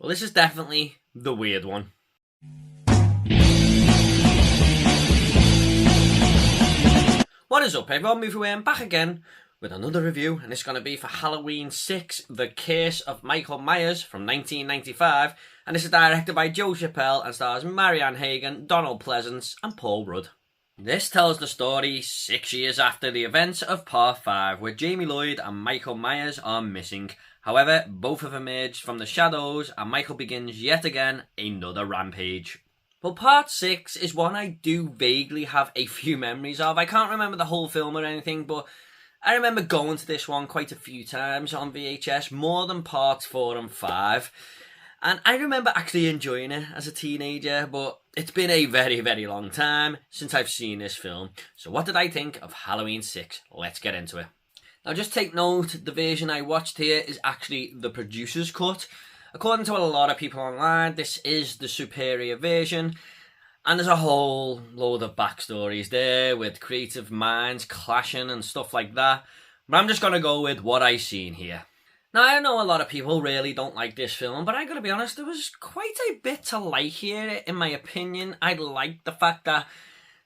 Well, this is definitely the weird one. What is up, everyone? Movie Way, I'm back again with another review, and it's going to be for Halloween 6, The Curse of Michael Myers from 1995, and this is directed by Joe Chappelle and stars Marianne Hagan, Donald Pleasence and Paul Rudd. This tells the story 6 years after the events of Part 5, where Jamie Lloyd and Michael Myers are missing. However, both have emerged from the shadows, and Michael begins yet again another rampage. Well, Part 6 is one I do vaguely have a few memories of. I can't remember the whole film or anything, but I remember going to this one quite a few times on VHS, more than Parts 4 and 5. And I remember actually enjoying it as a teenager, but it's been a very, very long time since I've seen this film. So what did I think of Halloween 6? Let's get into it. Now just take note, the version I watched here is actually the producer's cut. According to a lot of people online, this is the superior version, and there's a whole load of backstories there with creative minds clashing and stuff like that. But I'm just going to go with what I've seen here. Now, I know a lot of people really don't like this film, but I gotta be honest, there was quite a bit to like here, in my opinion. I liked the fact that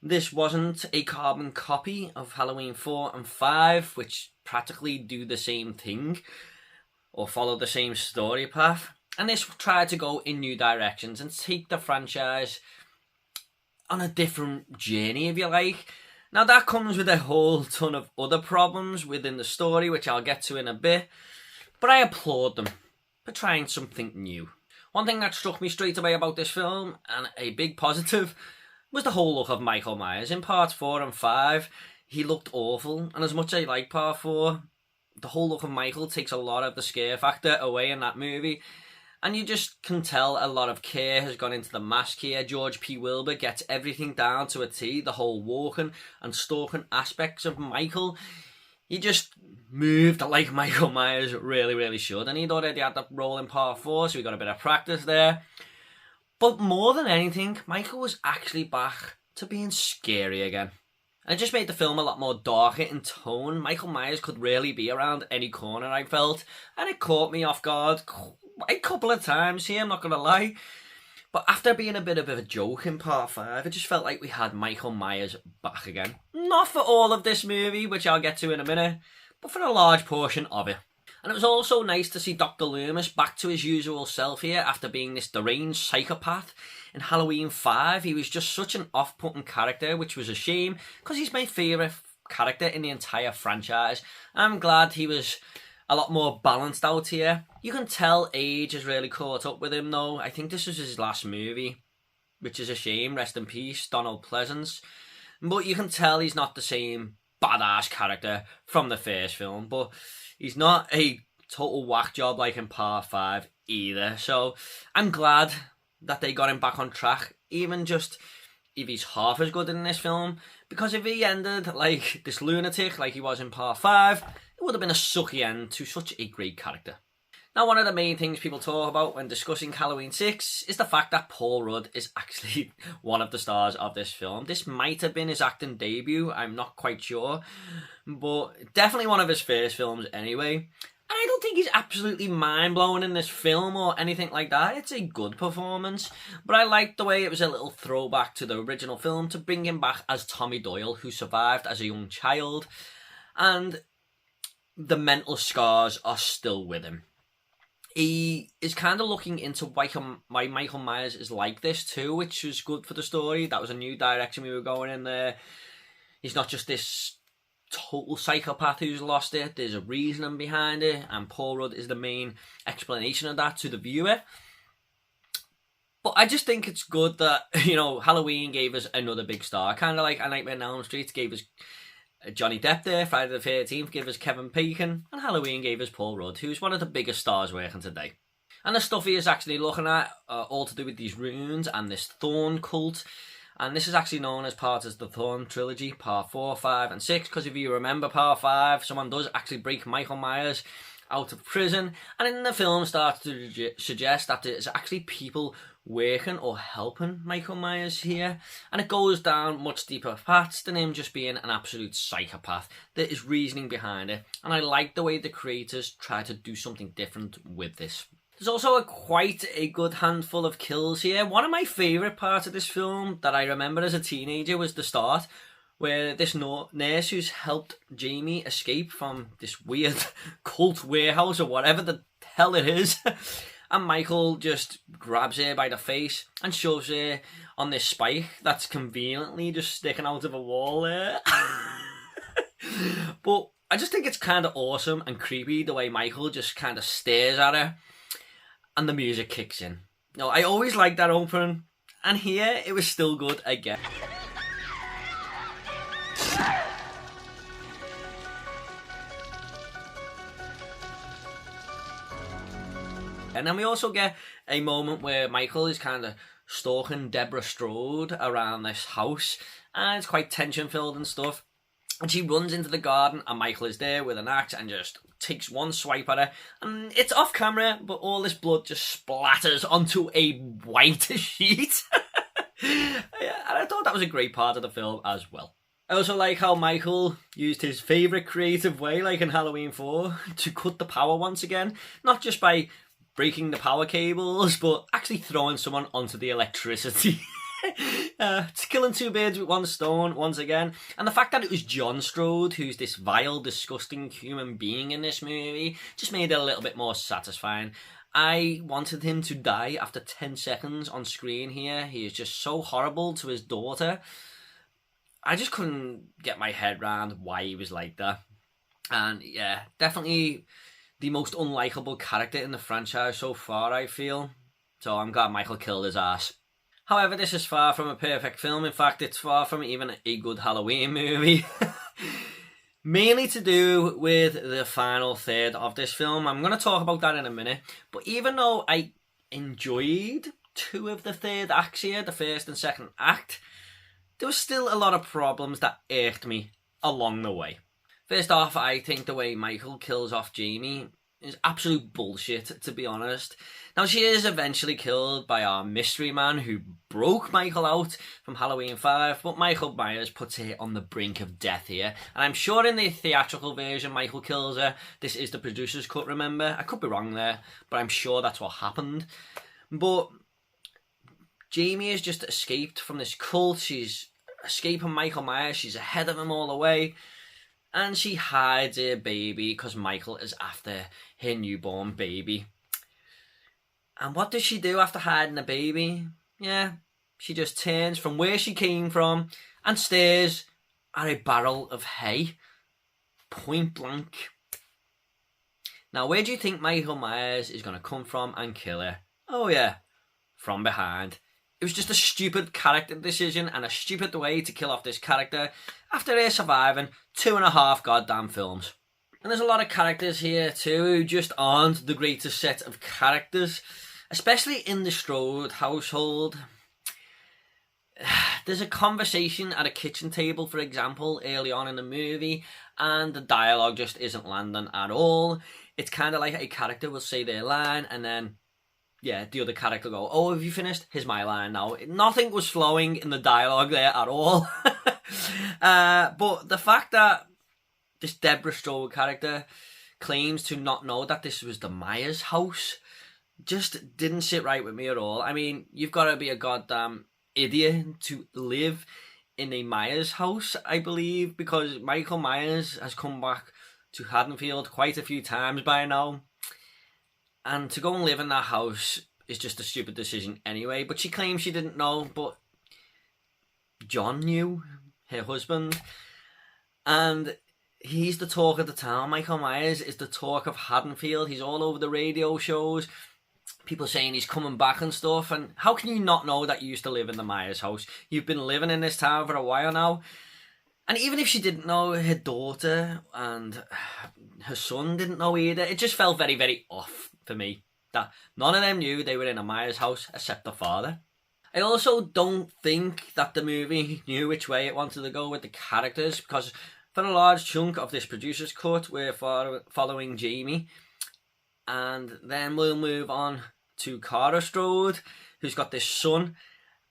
this wasn't a carbon copy of Halloween 4 and 5, which practically do the same thing, or follow the same story path. And this tried to go in new directions and take the franchise on a different journey, if you like. Now, that comes with a whole ton of other problems within the story, which I'll get to in a bit. But I applaud them for trying something new. One thing that struck me straight away about this film, and a big positive, was the whole look of Michael Myers. In Parts 4 and 5, he looked awful, and as much as I like Part 4, the whole look of Michael takes a lot of the scare factor away in that movie. And you just can tell a lot of care has gone into the mask here. George P. Wilbur gets everything down to a T, the whole walking and stalking aspects of Michael. He just moved like Michael Myers really, really should. And he'd already had that role in Part 4, so we got a bit of practice there. But more than anything, Michael was actually back to being scary again. And it just made the film a lot more darker in tone. Michael Myers could really be around any corner, I felt. And it caught me off guard a couple of times here, I'm not going to lie. But after being a bit of a joke in Part 5, it just felt like we had Michael Myers back again. Not for all of this movie, which I'll get to in a minute, but for a large portion of it. And it was also nice to see Dr. Loomis back to his usual self here after being this deranged psychopath. In Halloween 5, he was just such an off-putting character, which was a shame, because he's my favourite character in the entire franchise. I'm glad he was a lot more balanced out here. You can tell age has really caught up with him though. I think this was his last movie, which is a shame. Rest in peace, Donald Pleasence. But you can tell he's not the same badass character from the first film, but he's not a total whack job like in Part 5 either. So I'm glad that they got him back on track, even just if he's half as good in this film, because if he ended like this lunatic like he was in Part 5, it would have been a sucky end to such a great character. Now, one of the main things people talk about when discussing Halloween 6 is the fact that Paul Rudd is actually one of the stars of this film. This might have been his acting debut, I'm not quite sure, but definitely one of his first films anyway. And I don't think he's absolutely mind-blowing in this film or anything like that. It's a good performance, but I liked the way it was a little throwback to the original film to bring him back as Tommy Doyle, who survived as a young child, and the mental scars are still with him. He is kind of looking into why Michael Myers is like this too, which was good for the story. That was a new direction we were going in there. He's not just this total psychopath who's lost it. There's a reasoning behind it, and Paul Rudd is the main explanation of that to the viewer. But I just think it's good that, you know, Halloween gave us another big star. Kind of like A Nightmare on Elm Street gave us Johnny Depp there, Friday the 13th gave us Kevin Bacon, and Halloween gave us Paul Rudd, who's one of the biggest stars working today. And the stuff he is actually looking at, all to do with these runes and this Thorn cult. And this is actually known as part of the Thorn trilogy, Part 4, 5 and 6, because if you remember Part 5, someone does actually break Michael Myers out of prison, and in the film starts to suggest that there's actually people working or helping Michael Myers here, and it goes down much deeper paths than him just being an absolute psychopath. There is reasoning behind it, and I like the way the creators try to do something different with this. There's also quite a good handful of kills here. One of my favourite parts of this film that I remember as a teenager was the start, where this nurse who's helped Jamie escape from this weird cult warehouse or whatever the hell it is, and Michael just grabs her by the face and shoves her on this spike that's conveniently just sticking out of a wall there. But I just think it's kind of awesome and creepy the way Michael just kind of stares at her and the music kicks in. No, I always liked that opening, and here it was still good again. And then we also get a moment where Michael is kind of stalking Deborah Strode around this house, and it's quite tension-filled and stuff. And she runs into the garden, and Michael is there with an axe and just takes one swipe at her. And it's off camera, but all this blood just splatters onto a white sheet. And I thought that was a great part of the film as well. I also like how Michael used his favourite creative way, like in Halloween 4, to cut the power once again. Not just by breaking the power cables, but actually throwing someone onto the electricity. It's killing two birds with one stone once again. And the fact that it was John Strode, who's this vile, disgusting human being in this movie, just made it a little bit more satisfying. I wanted him to die after 10 seconds on screen here. He is just so horrible to his daughter. I just couldn't get my head around why he was like that. And yeah, definitely the most unlikable character in the franchise so far, I feel. So I'm glad Michael killed his ass. However, this is far from a perfect film. In fact, it's far from even a good Halloween movie. Mainly to do with the final third of this film. I'm going to talk about that in a minute. But even though I enjoyed two of the third acts here, the first and second act, there was still a lot of problems that irked me along the way. First off, I think the way Michael kills off Jamie is absolute bullshit, to be honest. Now, she is eventually killed by our mystery man who broke Michael out from Halloween 5, but Michael Myers puts her on the brink of death here. And I'm sure in the theatrical version, Michael kills her. This is the producer's cut, remember? I could be wrong there, but I'm sure that's what happened. But Jamie has just escaped from this cult. She's escaping Michael Myers. She's ahead of him all the way. And she hides her baby because Michael is after her newborn baby. And what does she do after hiding the baby? Yeah, she just turns from where she came from and stares at a barrel of hay. Point blank. Now, where do you think Michael Myers is going to come from and kill her? Oh yeah, from behind. It was just a stupid character decision and a stupid way to kill off this character after her surviving 2.5 goddamn films. And there's a lot of characters here too who just aren't the greatest set of characters, especially in the Strode household. There's a conversation at a kitchen table, for example, early on in the movie, and the dialogue just isn't landing at all. It's kind of like a character will say their line and then yeah, the other character will go, oh, have you finished? Here's my line now. Nothing was flowing in the dialogue there at all. But the fact that this Deborah Strode character claims to not know that this was the Myers house just didn't sit right with me at all. I mean, you've got to be a goddamn idiot to live in a Myers house, I believe, because Michael Myers has come back to Haddonfield quite a few times by now. And to go and live in that house is just a stupid decision anyway. But she claims she didn't know, but John knew, her husband. And he's the talk of the town. Michael Myers is the talk of Haddonfield. He's all over the radio shows. People saying he's coming back and stuff. And how can you not know that you used to live in the Myers house? You've been living in this town for a while now. And even if she didn't know, her daughter and her son didn't know either. It just felt very, very off for me that none of them knew they were in a Myers house except the father. I also don't think that the movie knew which way it wanted to go with the characters, because for a large chunk of this producer's cut we're following Jamie, and then we'll move on to Cara Strode, who's got this son,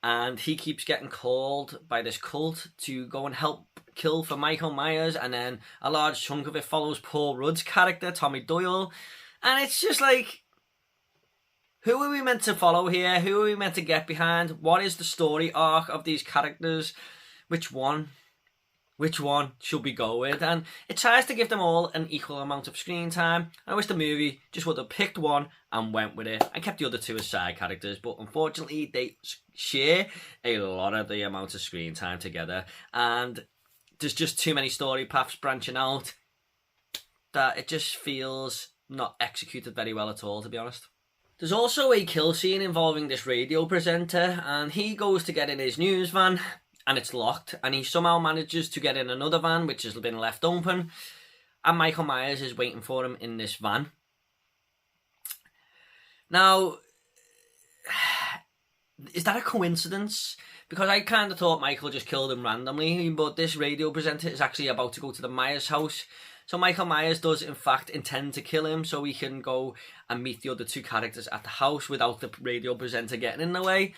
and he keeps getting called by this cult to go and help kill for Michael Myers, and then a large chunk of it follows Paul Rudd's character, Tommy Doyle. And it's just like, Who are we meant to follow here? Who are we meant to get behind? What is the story arc of these characters? Which one should we go with? And it tries to give them all an equal amount of screen time. I wish the movie just would have picked one and went with it and kept the other two as side characters, but unfortunately they share a lot of the amount of screen time together, and there's just too many story paths branching out that it just feels not executed very well at all, to be honest. There's also a kill scene involving this radio presenter, and he goes to get in his news van and it's locked, and he somehow manages to get in another van which has been left open, and Michael Myers is waiting for him in this van. Now, is that a coincidence? Because I kind of thought Michael just killed him randomly, but this radio presenter is actually about to go to the Myers house. So Michael Myers does in fact intend to kill him so he can go and meet the other two characters at the house without the radio presenter getting in the way.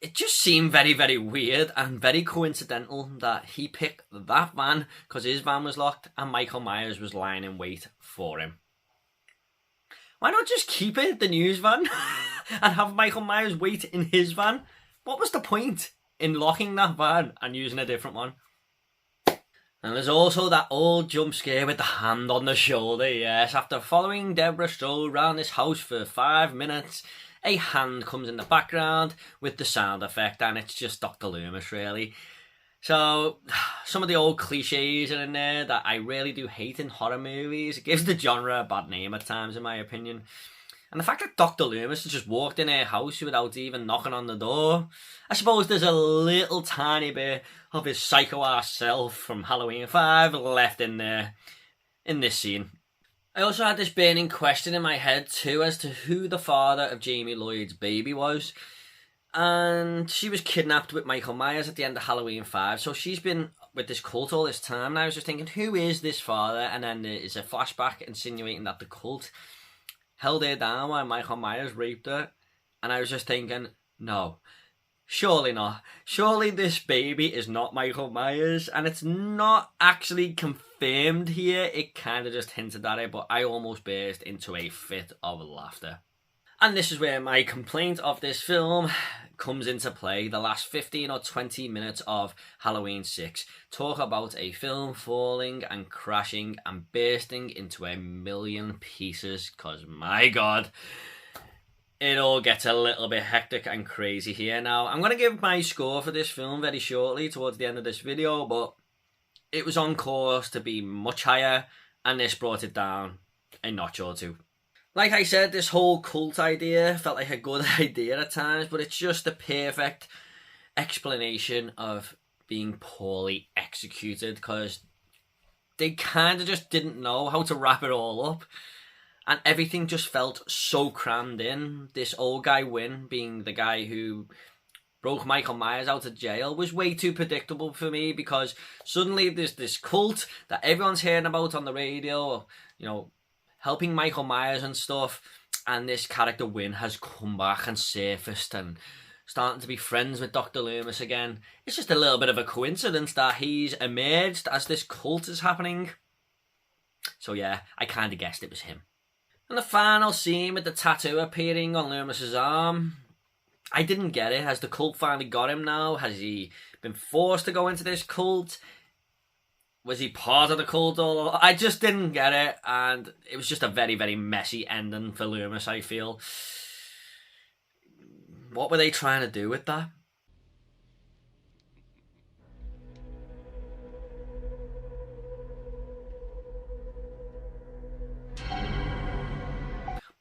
It just seemed very, very weird and very coincidental that he picked that van because his van was locked and Michael Myers was lying in wait for him. Why not just keep it, the news van, and have Michael Myers wait in his van? What was the point in locking that van and using a different one? And there's also that old jump scare with the hand on the shoulder, yes. After following Deborah Strode around this house for 5 minutes, a hand comes in the background with the sound effect, and it's just Dr. Loomis, really. So, some of the old cliches are in there that I really do hate in horror movies. It gives the genre a bad name at times, in my opinion. And the fact that Dr. Loomis has just walked in her house without even knocking on the door. I suppose there's a little tiny bit of his psycho-ass self from Halloween 5 left in there, in this scene. I also had this burning question in my head too as to who the father of Jamie Lloyd's baby was. And she was kidnapped with Michael Myers at the end of Halloween 5. So she's been with this cult all this time. And I was just thinking, who is this father? And then there is a flashback insinuating that the cult held her down while Michael Myers raped her. And I was just thinking, no, surely not. Surely this baby is not Michael Myers. And it's not actually confirmed here. It kind of just hinted at it, but I almost burst into a fit of laughter. And this is where my complaint of this film comes into play. The last 15 or 20 minutes of Halloween 6 talk about a film falling and crashing and bursting into a million pieces, because my god, it all gets a little bit hectic and crazy here. Now, I'm going to give my score for this film very shortly towards the end of this video, but it was on course to be much higher, and this brought it down a notch or two. Like I said, this whole cult idea felt like a good idea at times, but it's just the perfect explanation of being poorly executed, because they kind of just didn't know how to wrap it all up, and everything just felt so crammed in. This old guy Wynn, being the guy who broke Michael Myers out of jail, was way too predictable for me, because suddenly there's this cult that everyone's hearing about on the radio, you know, helping Michael Myers and stuff, and this character Wynn has come back and surfaced and starting to be friends with Dr. Loomis again. It's just a little bit of a coincidence that he's emerged as this cult is happening. So yeah, I kind of guessed it was him. And the final scene with the tattoo appearing on Loomis's arm, I didn't get it. Has the cult finally got him now? Has he been forced to go into this cult? Was he part of the cult? I just didn't get it, and it was just a very, very messy ending for Loomis, I feel. What were they trying to do with that?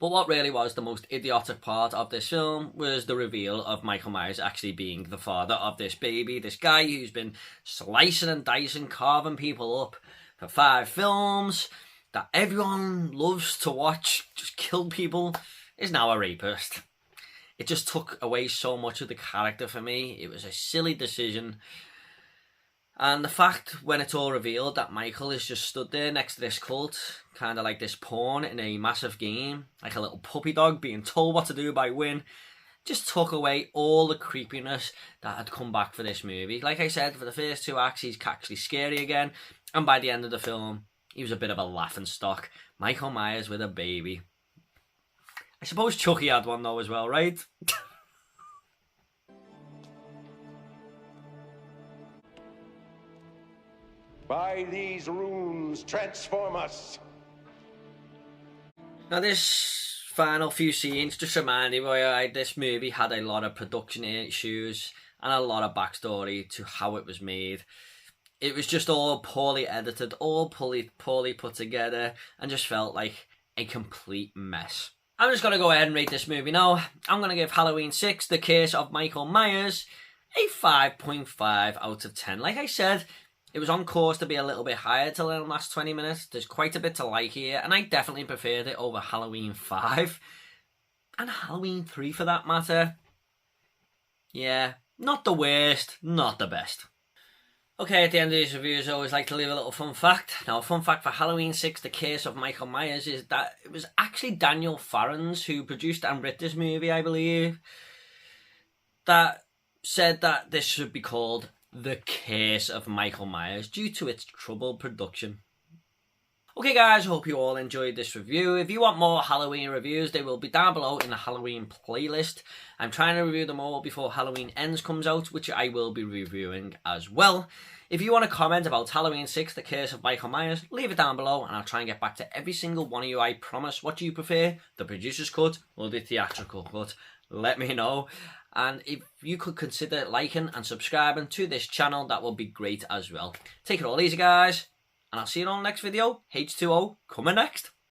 But what really was the most idiotic part of this film was the reveal of Michael Myers actually being the father of this baby. This guy who's been slicing and dicing, carving people up for 5 films, that everyone loves to watch, just kill people, is now a rapist. It just took away so much of the character for me. It was a silly decision. And the fact, when it's all revealed, that Michael is just stood there next to this cult, kind of like this pawn in a massive game, like a little puppy dog being told what to do by Wynn, just took away all the creepiness that had come back for this movie. Like I said, for the first 2 acts, he's actually scary again, and by the end of the film, he was a bit of a laughing stock. Michael Myers with a baby. I suppose Chucky had one though as well, right? By these runes, transform us. Now this final few scenes just remind me why this movie had a lot of production issues and a lot of backstory to how it was made. It was just all poorly edited, all poorly put together, and just felt like a complete mess. I'm just going to go ahead and rate this movie now. I'm going to give Halloween 6, The Curse of Michael Myers, a 5.5 out of 10. Like I said, it was on course to be a little bit higher till the last 20 minutes. There's quite a bit to like here, and I definitely preferred it over Halloween 5. And Halloween 3 for that matter. Yeah, not the worst, not the best. Okay, at the end of these reviews, I always like to leave a little fun fact. Now, a fun fact for Halloween 6, The Curse of Michael Myers, is that it was actually Daniel Farrens who produced and wrote this movie, I believe, that said that this should be called The Curse of Michael Myers due to its troubled production. Okay guys, hope you all enjoyed this review. If you want more Halloween reviews, they will be down below in the Halloween playlist. I'm trying to review them all before Halloween Ends comes out, which I will be reviewing as well. If you want to comment about Halloween 6, The Curse of Michael Myers, leave it down below and I'll try and get back to every single one of you, I promise. What do you prefer, the producer's cut or the theatrical cut? Let me know. And if you could consider liking and subscribing to this channel, that would be great as well. Take it all easy guys. And I'll see you on the next video. H2O coming next.